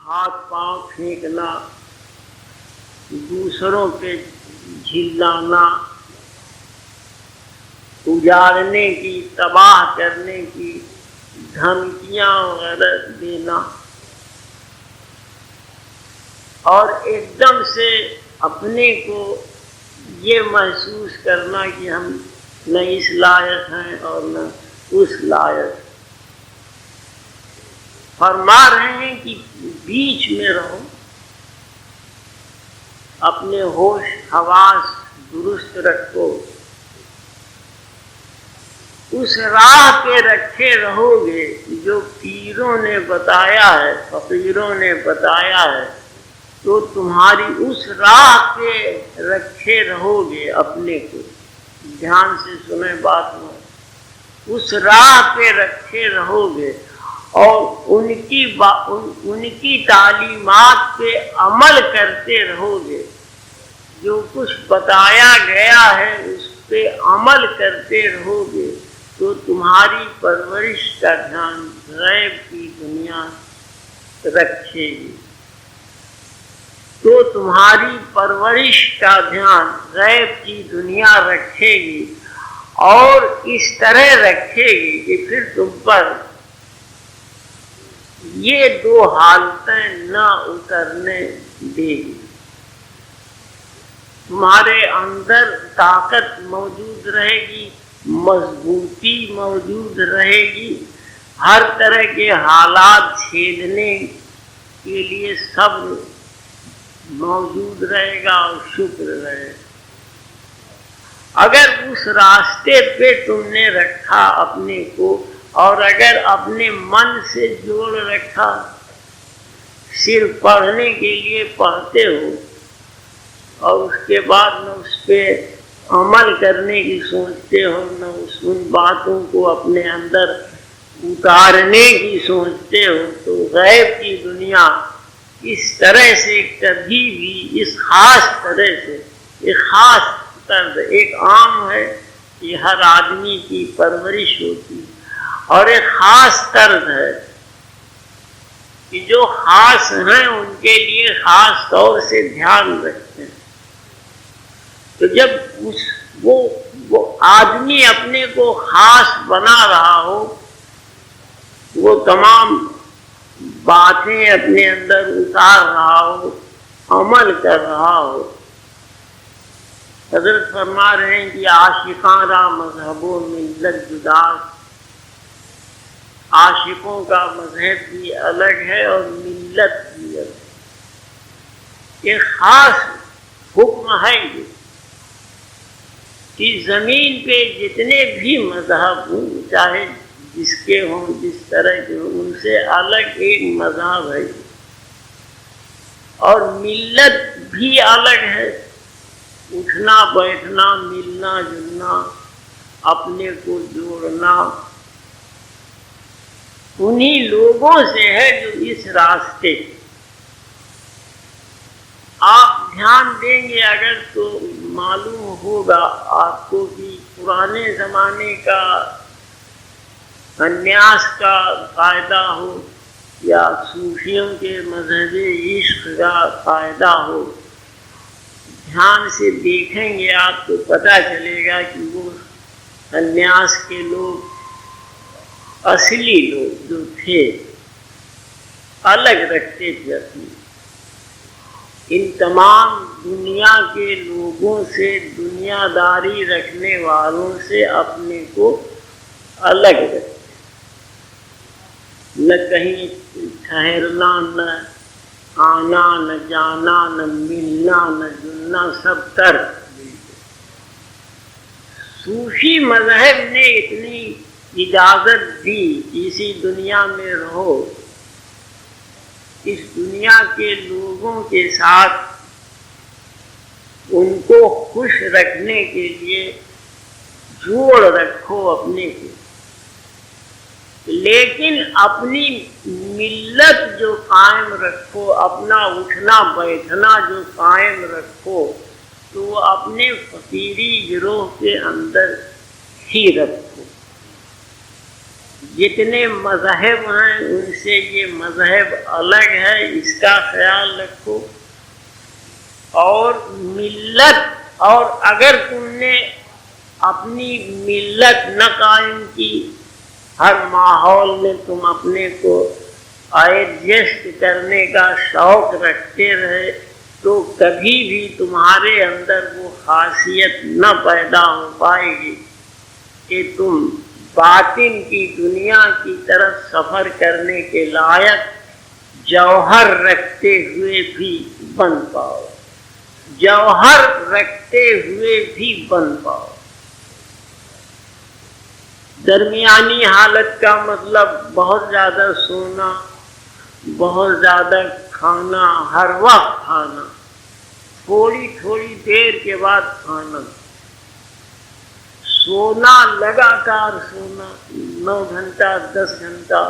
ہاتھ پاؤں پھینکنا، دوسروں پہ جھلانا، اجاڑنے کی، تباہ کرنے کی دھمکیاں وغیرہ دینا، اور ایک دم سے اپنے کو یہ محسوس کرنا کہ ہم نہ اس لائق ہیں اور نہ اس لائق۔ فرما رہے ہیں کہ بیچ میں رہو، اپنے ہوش حواس درست رکھو، اس راہ پہ رکھے رہو گے جو پیروں نے بتایا ہے، فقیروں نے بتایا ہے، تو تمہاری اس راہ پہ رکھے رہو گے اپنے کو۔ دھیان سے سنیں بات میں، اس راہ پہ رکھے رہو گے اور ان کی تعلیمات پہ عمل کرتے رہو گے، جو کچھ بتایا گیا ہے اس پہ عمل کرتے رہو گے، تو تمہاری پرورش کا دھیان غیب کی دنیا رکھے گی، تو تمہاری پرورش کا دھیان غیب کی دنیا رکھے گی، اور اس طرح رکھے گی کہ پھر تم پر یہ دو حالتیں نہ اترنے دے گی۔ تمہارے اندر طاقت موجود رہے گی، مضبوطی موجود رہے گی، ہر طرح کے حالات جھیلنے کے لیے صبر موجود رہے گا اور شکر رہے گا۔ اگر اس راستے پہ تم نے رکھا اپنے کو، اور اگر اپنے من سے جوڑ رکھا، صرف پڑھنے کے لیے پڑھتے ہو اور اس کے بعد نہ اس پہ عمل کرنے کی سوچتے ہو، نہ ان باتوں کو اپنے اندر اتارنے کی سوچتے ہو، تو غیب کی دنیا اس طرح سے کبھی بھی، اس خاص طرح سے، ایک خاص طرز، ایک عام ہے کہ ہر آدمی کی پرورش ہوتی ہے، اور ایک خاص طرز ہے کہ جو خاص ہیں ان کے لیے خاص طور سے دھیان رکھتے ہیں۔ تو جب وہ آدمی اپنے کو خاص بنا رہا ہو، وہ تمام باتیں اپنے اندر اتار رہا ہو، عمل کر رہا ہو، حضرت فرما رہے ہیں کہ عاشقاں را مذہب و ملت جدا، عاشقوں کا مذہب بھی الگ ہے اور ملت بھی الگ۔ ایک خاص حکم ہے یہ کہ زمین پہ جتنے بھی مذہب ہوں، چاہے جس کے ہوں، جس طرح کے ہوں، ان سے الگ ایک مذہب ہے، اور ملت بھی الگ ہے۔ اٹھنا بیٹھنا، ملنا جلنا، اپنے کو جوڑنا انہی لوگوں سے ہے جو اس راستے۔ آپ دھیان دیں گے اگر تو معلوم ہوگا آپ کو کہ پرانے زمانے کا سنیاس کا قاعدہ ہو یا صوفیوں کے مذہب عشق کا قاعدہ ہو، دھیان سے دیکھیں گے آپ کو پتہ چلے گا کہ وہ سنیاس کے لوگ، اصلی لوگ جو تھے، الگ رکھتے تھے اپنی، ان تمام دنیا کے لوگوں سے، دنیا داری رکھنے والوں سے اپنے کو الگ رکھتے، نہ کہیں ٹھہرنا، نہ آنا، نہ جانا، نہ ملنا، نہ جلنا، سب ترک۔ صوفی مذہب نے اتنی اجازت دی کہ اسی دنیا میں رہو، اس دنیا کے لوگوں کے ساتھ ان کو خوش رکھنے کے لیے جوڑ رکھو اپنے کو، لیکن اپنی ملت جو قائم رکھو، اپنا اٹھنا بیٹھنا جو قائم رکھو، تو وہ اپنے فقیری گروہ کے اندر ہی رکھو۔ جتنے مذہب ہیں ان سے یہ مذہب الگ ہے، اس کا خیال رکھو۔ اور ملت، اور اگر تم نے اپنی ملت نہ قائم کی، ہر ماحول میں تم اپنے کو ایڈجسٹ کرنے کا شوق رکھتے رہے، تو کبھی بھی تمہارے اندر وہ خاصیت نہ پیدا ہو پائے گی کہ تم باطن کی دنیا کی طرف سفر کرنے کے لائق جوہر رکھتے ہوئے بھی بن پاؤ، جوہر رکھتے ہوئے بھی بن پاؤ۔ درمیانی حالت کا مطلب بہت زیادہ سونا، بہت زیادہ کھانا، ہر وقت کھانا، تھوڑی تھوڑی دیر کے بعد کھانا، سونا لگاتار سونا 9 گھنٹہ 10 گھنٹہ۔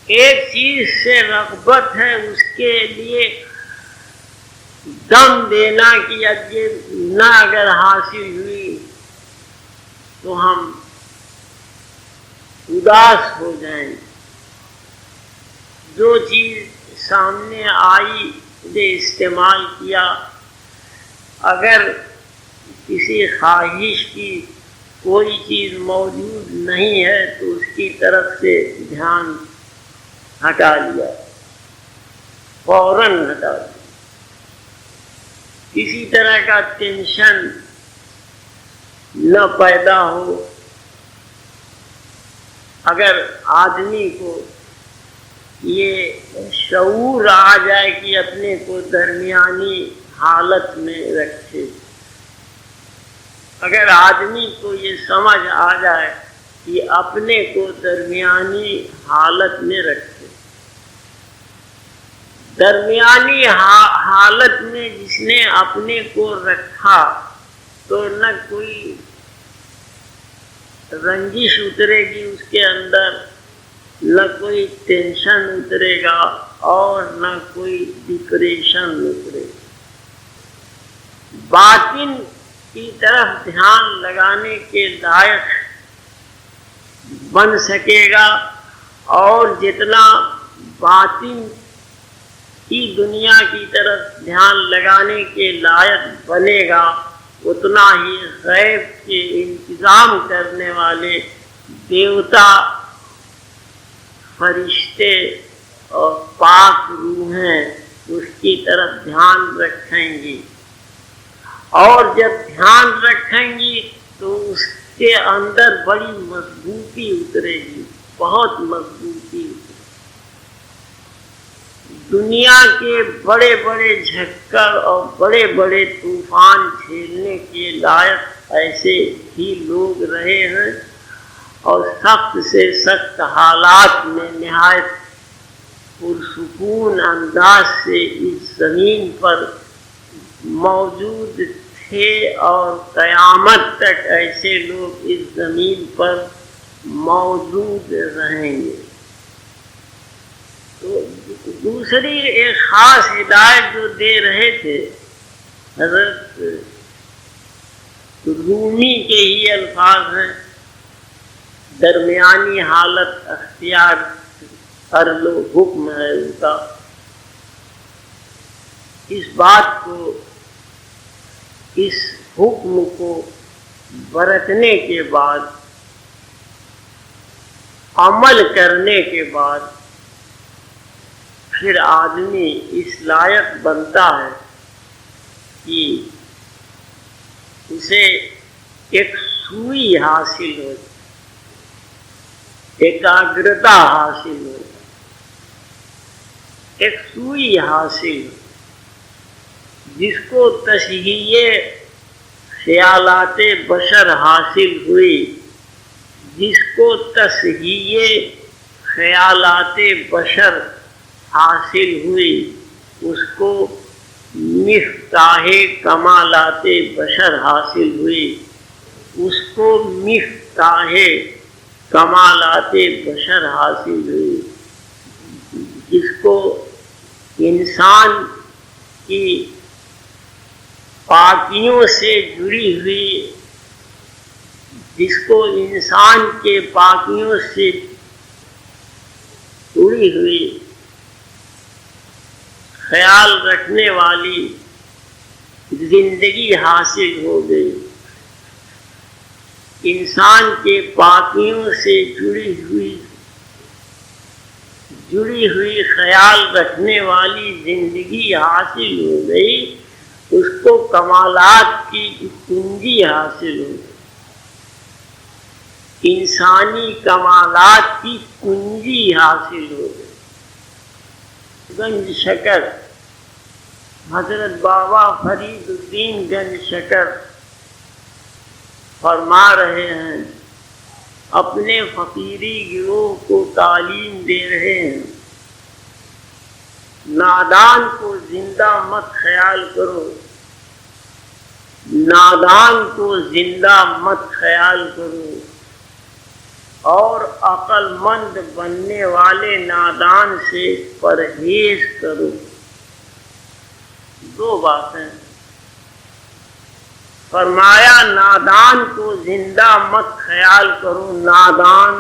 ایک چیز سے رغبت ہے، اس کے لیے دم دینا کہ یہ نہ اگر حاصل ہوئی تو ہم اداس ہو جائیں۔ جو چیز سامنے آئی اسے استعمال کیا، اگر کسی خواہش کی کوئی چیز موجود نہیں ہے تو اس کی طرف سے دھیان ہٹا لیا، فوراً ہٹا لیا۔ کسی طرح کا ٹینشن نہ پیدا ہو۔ اگر آدمی کو یہ شعور آ جائے کہ اپنے کو درمیانی حالت میں رکھے، اگر آدمی کو یہ سمجھ آ جائے کہ اپنے کو درمیانی حالت میں رکھے، درمیانی حالت میں جس نے اپنے کو رکھا تو نہ کوئی رنجش اترے گی اس کے اندر، نہ کوئی ٹینشن اترے گا، اور نہ کوئی ڈپریشن اترے گا۔ باطن کی طرف دھیان لگانے کے لائق بن سکے گا، اور جتنا باطن کی دنیا کی طرف دھیان لگانے کے لائق بنے گا، اتنا ہی غیب کے انتظام کرنے والے دیوتا، فرشتے اور پاک روحیں اس کی طرف دھیان رکھیں گی، اور جب دھیان رکھیں گی تو اس کے اندر بڑی مضبوطی اترے گی، بہت مضبوطی اترے گی۔ دنیا کے بڑے بڑے جھکر اور بڑے بڑے طوفان جھیلنے کے لائق ایسے ہی لوگ رہے ہیں، اور سخت سے سخت حالات میں نہایت پرسکون انداز سے اس زمین پر موجود تھے، اور قیامت تک ایسے لوگ اس زمین پر موجود رہیں گے۔ تو دوسری ایک خاص ہدایت جو دے رہے تھے حضرت رومی کے ہی الفاظ ہیں، درمیانی حالت اختیار کر لو، حکم ہے ان کا۔ اس بات کو، اس حکم کو برتنے کے بعد، عمل کرنے کے بعد، پھر آدمی اس لائق بنتا ہے کہ اسے ایک سوئی حاصل ہو، ایکاگرتا حاصل ہو، ایک سوئی حاصل ہو، جس کو تشہیہ خیالات بشر حاصل ہوئی، جس کو تشہیہ خیالات بشر حاصل ہوئی، اس کو مفتاح کمالات بشر حاصل ہوئی، اس کو مفتاح کمالات بشر حاصل ہوئی، جس کو انسان کی پاکیوں سے جڑی ہوئی جس کو انسان کے پاکیوں سے جڑی ہوئی خیال رکھنے والی زندگی حاصل ہو گئی، انسان کے پاکیوں سے جڑی ہوئی خیال رکھنے والی زندگی حاصل ہو گئی، اس کو کمالات کی کنجی حاصل ہو گئی، انسانی کمالات کی کنجی حاصل ہو گئی۔ گنج شکر حضرت بابا فرید الدین گنج شکر فرما رہے ہیں، اپنے فقیری گروہ کو تعلیم دے رہے ہیں، نادان کو زندہ مت خیال کرو، نادان کو زندہ مت خیال کرو، اور عقل مند بننے والے نادان سے پرہیز کرو۔ دو باتیں فرمایا، نادان کو زندہ مت خیال کرو، نادان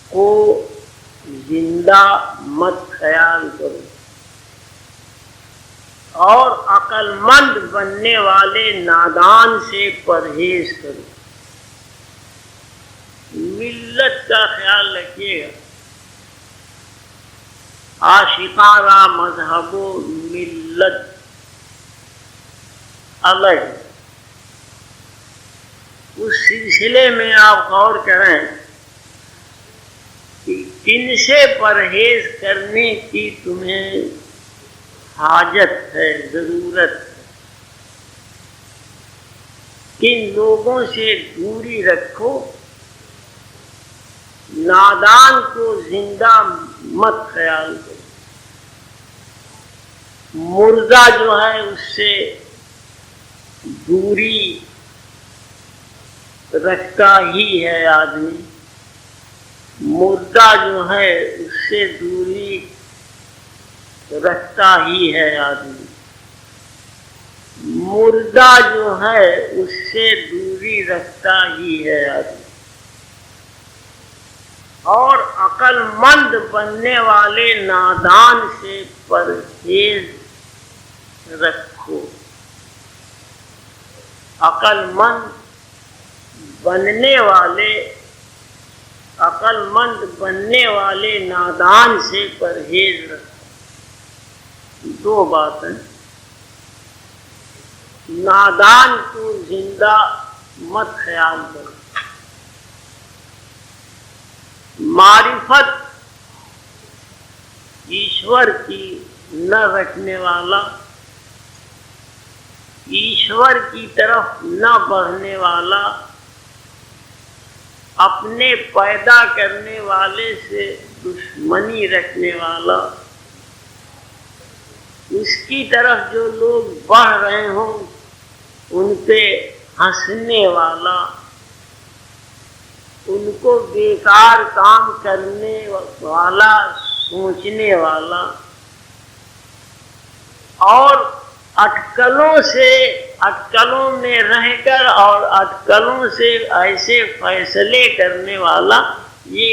کو زندہ مت خیال کرو، اور عقل مند بننے والے نادان سے پرہیز کرو۔ ملت کا خیال رکھیے گا، عاشقانہ مذہب و ملت الگ ہے۔ اس سلسلے میں آپ غور کریں کہ کن سے پرہیز کرنے کی تمہیں حاجت ہے، ضرورت ہے، کن لوگوں سے دوری رکھو، نادان کو زندہ مت خیال کرو، مردہ جو ہے اس سے دوری رکھتا ہی ہے آدمی، مردہ جو ہے اس سے دوری رکھتا ہی ہے آدمی، مردہ جو ہے اس سے دوری رکھتا ہی ہے آدمی، اور عقل مند بننے والے نادان سے پرہیز رکھو۔ عقل مند بننے والے نادان سے پرہیز رکھو۔ دو باتیں، نادان کو زندہ مت خیال کرو، معرفت ایشور کی نہ رکھنے والا، ایشور کی طرف نہ بڑھنے والا، اپنے پیدا کرنے والے سے دشمنی رکھنے والا، اس کی طرف جو لوگ بڑھ رہے ہوں ان پہ ہنسنے والا، ان کو بیکار کام کرنے والا سوچنے والا، اور اٹکلوں میں رہ کر اور اٹکلوں سے ایسے فیصلے کرنے والا۔ یہ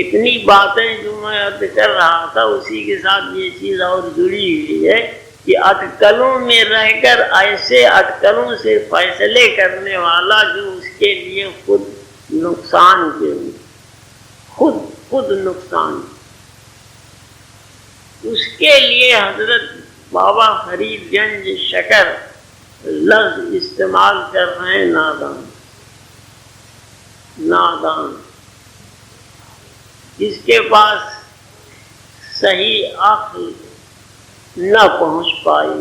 اتنی باتیں جو میں عرض کر رہا تھا اسی کے ساتھ یہ چیز اور جڑی ہوئی ہے کہ اٹکلوں میں رہ کر ایسے اٹکلوں سے فیصلے کرنے والا جو اس کے لیے خود نقصان کے خود نقصان، اس کے لیے حضرت بابا فرید گنج شکر لفظ استعمال کر رہے ہیں، نادان، جس کے پاس صحیح عقل نہ پہنچ پائی،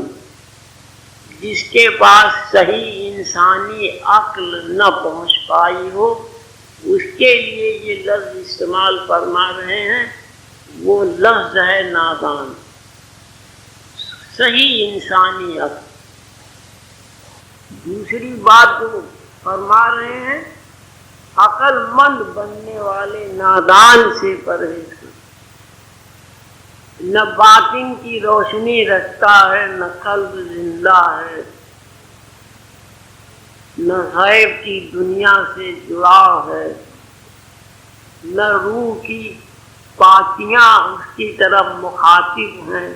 جس کے پاس صحیح انسانی عقل نہ پہنچ پائی ہو، اس کے لیے یہ لفظ استعمال فرما رہے ہیں۔ وہ لفظ ہے نادان، صحیح انسانی عقل۔ دوسری بات جو فرما رہے ہیں، عقل مند بننے والے نادان سے پرہیز کرو، نہ باطن کی روشنی رکھتا ہے، نہ قلب زندہ ہے، نہ غیب کی دنیا سے جڑاؤ ہے، نہ روح کی پاتیاں اس کی طرف مخاطب ہیں،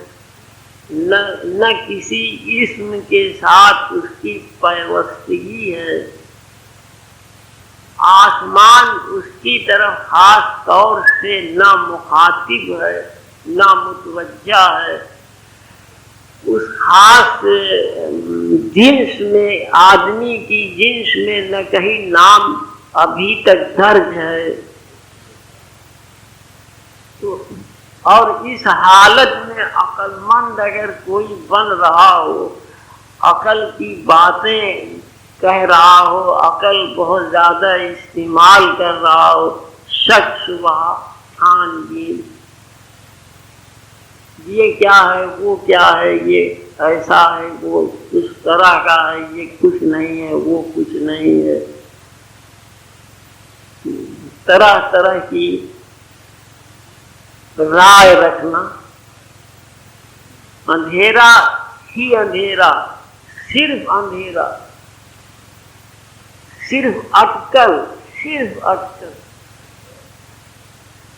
نہ کسی اسم کے ساتھ اس کی پیوستگی ہے، آسمان اس کی طرف خاص طور سے نہ مخاطب ہے نہ متوجہ ہے، اس خاص جنس میں، آدمی کی جنس میں نہ کہیں نام ابھی تک درج ہے۔ تو اور اس حالت میں عقل مند اگر کوئی بن رہا ہو، عقل کی باتیں کہہ رہا ہو، عقل بہت زیادہ استعمال کر رہا ہو، شک شبہ چھان بین، یہ کیا ہے وہ کیا ہے، یہ ایسا ہے وہ اس طرح کا ہے، یہ کچھ نہیں ہے وہ کچھ نہیں ہے، طرح طرح کی رائے رکھنا، اندھیرا ہی اندھیرا، صرف اندھیرا، صرف اٹکل، صرف اٹکل،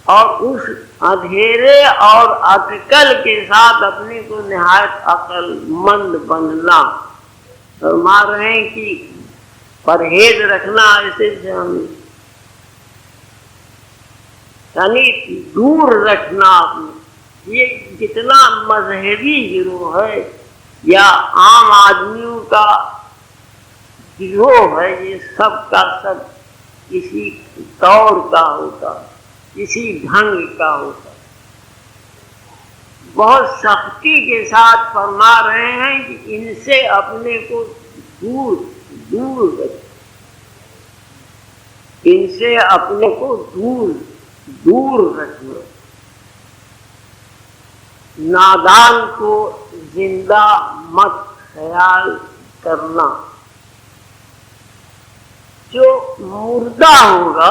اور اس اندھیرے اور اٹکل کے ساتھ اپنے کو نہایت عقل مند بننا۔ فرما رہے ہیں کہ پرہیز رکھنا ایسے سے ہم یعنی دور رکھنا اپنے۔ یہ جتنا مذہبی گروہ ہے یا عام آدمیوں کا گروہ ہے، یہ سب کا سب کسی طور کا ہوتا، کسی ڈھنگ کا ہوتا۔ بہت سختی کے ساتھ فرما رہے ہیں کہ ان سے اپنے کو دور دور رکھیں، ان سے اپنے کو دور دور رکھنا، نادان کو زندہ مت خیال کرنا، جو مردہ ہوگا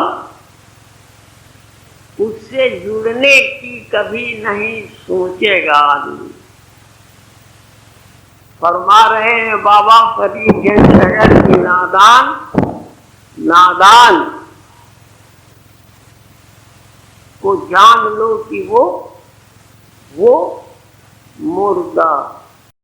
اس سے جڑنے کی کبھی نہیں سوچے گا آدمی۔ فرما رہے ہیں بابا فرید گنج نگر کی نادان کو جان لو کہ وہ مردہ